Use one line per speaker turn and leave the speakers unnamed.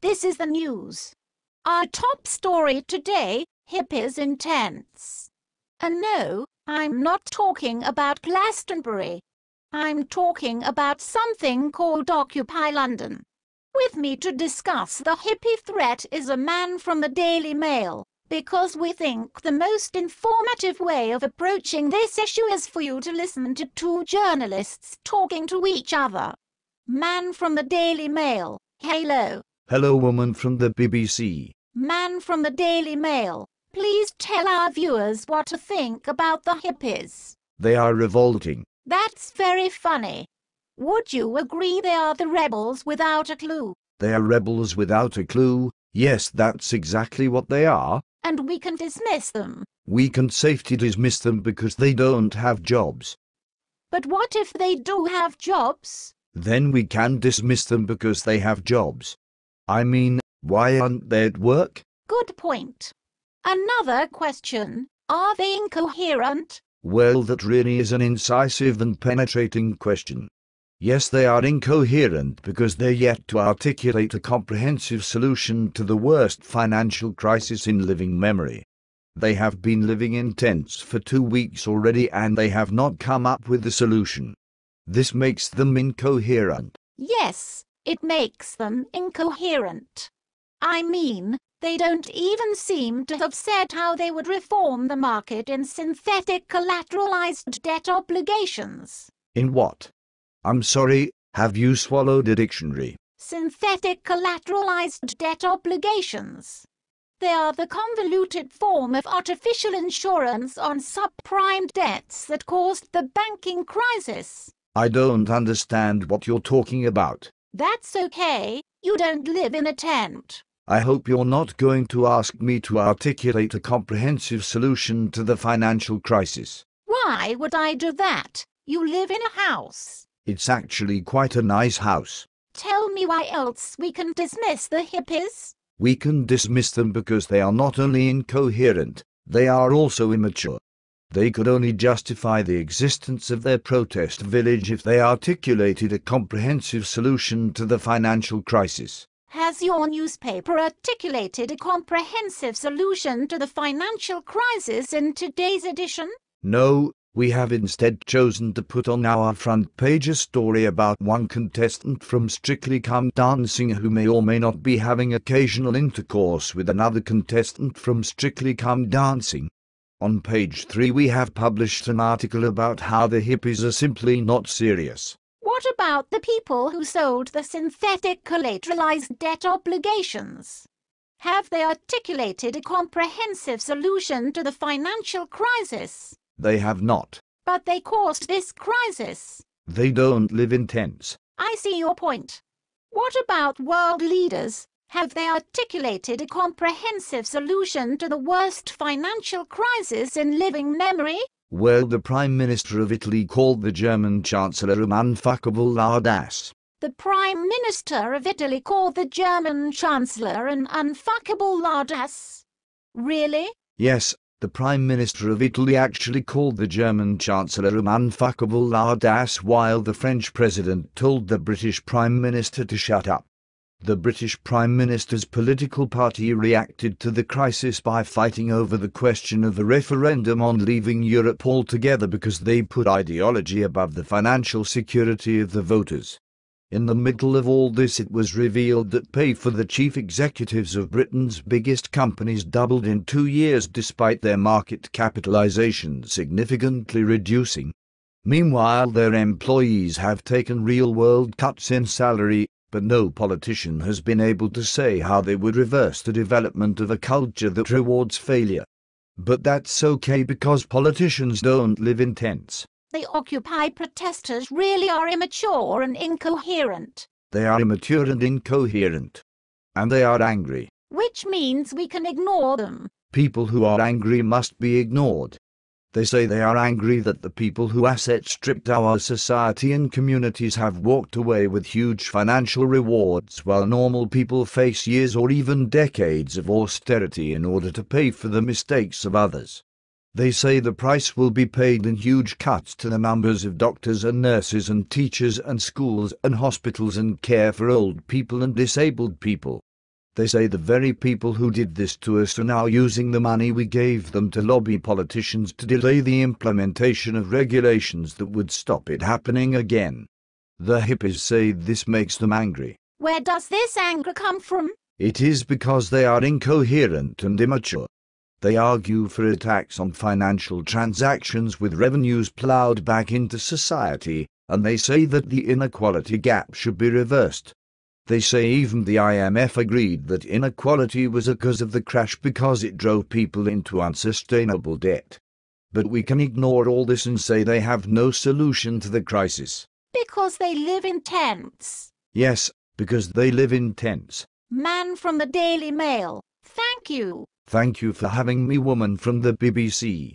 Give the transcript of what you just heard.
This is the news. Our top story today, hippies intense. And no, I'm not talking about Glastonbury. I'm talking about something called Occupy London. With me to discuss the hippie threat is a man from the Daily Mail, because we think the most informative way of approaching this issue is for you to listen to two journalists talking to each other. Man from the Daily Mail, hello.
Hello, woman from the BBC.
Man from the Daily Mail, please tell our viewers what to think about the hippies.
They are revolting.
That's very funny. Would you agree they are the rebels without a clue?
They are rebels without a clue. Yes, that's exactly what they are.
And we can dismiss them.
We can safely dismiss them because they don't have jobs.
But what if they do have jobs?
Then we can dismiss them because they have jobs. I mean, why aren't they at work?
Good point. Another question, are they incoherent?
Well, that really is an incisive and penetrating question. Yes, they are incoherent because they're yet to articulate a comprehensive solution to the worst financial crisis in living memory. They have been living in tents for 2 weeks already and they have not come up with a solution. This makes them incoherent.
Yes, it makes them incoherent. I mean, they don't even seem to have said how they would reform the market in synthetic collateralized debt obligations.
In what? I'm sorry, have you swallowed a dictionary?
Synthetic collateralized debt obligations. They are the convoluted form of artificial insurance on subprime debts that caused the banking crisis.
I don't understand what you're talking about.
That's okay, you don't live in a tent.
I hope you're not going to ask me to articulate a comprehensive solution to the financial crisis.
Why would I do that? You live in a house.
It's actually quite a nice house.
Tell me why else we can dismiss the hippies?
We can dismiss them because they are not only incoherent, they are also immature. They could only justify the existence of their protest village if they articulated a comprehensive solution to the financial crisis.
Has your newspaper articulated a comprehensive solution to the financial crisis in today's edition?
No, we have instead chosen to put on our front page a story about one contestant from Strictly Come Dancing who may or may not be having occasional intercourse with another contestant from Strictly Come Dancing. On page 3 we have published an article about how the hippies are simply not serious.
What about the people who sold the synthetic collateralized debt obligations? Have they articulated a comprehensive solution to the financial crisis?
They have not.
But they caused this crisis.
They don't live in tents.
I see your point. What about world leaders? Have they articulated a comprehensive solution to the worst financial crisis in living memory?
Well, the Prime Minister of Italy called the German Chancellor an unfuckable lardass.
The Prime Minister of Italy called the German Chancellor an unfuckable lardass? Really?
Yes, the Prime Minister of Italy actually called the German Chancellor an unfuckable lardass while the French President told the British Prime Minister to shut up. The British Prime Minister's political party reacted to the crisis by fighting over the question of a referendum on leaving Europe altogether because they put ideology above the financial security of the voters. In the middle of all this, it was revealed that pay for the chief executives of Britain's biggest companies doubled in 2 years despite their market capitalization significantly reducing. Meanwhile, their employees have taken real-world cuts in salary, but no politician has been able to say how they would reverse the development of a culture that rewards failure. But that's okay because politicians don't live in tents.
The Occupy protesters really are immature and incoherent.
They are immature and incoherent. And they are angry.
Which means we can ignore them.
People who are angry must be ignored. They say they are angry that the people who asset-stripped our society and communities have walked away with huge financial rewards while normal people face years or even decades of austerity in order to pay for the mistakes of others. They say the price will be paid in huge cuts to the numbers of doctors and nurses and teachers and schools and hospitals and care for old people and disabled people. They say the very people who did this to us are now using the money we gave them to lobby politicians to delay the implementation of regulations that would stop it happening again. The hippies say this makes them angry.
Where does this anger come from?
It is because they are incoherent and immature. They argue for a tax on financial transactions with revenues ploughed back into society, and they say that the inequality gap should be reversed. They say even the IMF agreed that inequality was a cause of the crash because it drove people into unsustainable debt. But we can ignore all this and say they have no solution to the crisis.
Because they live in tents.
Yes, because they live in tents.
Man from the Daily Mail, thank you.
Thank you for having me, woman from the BBC.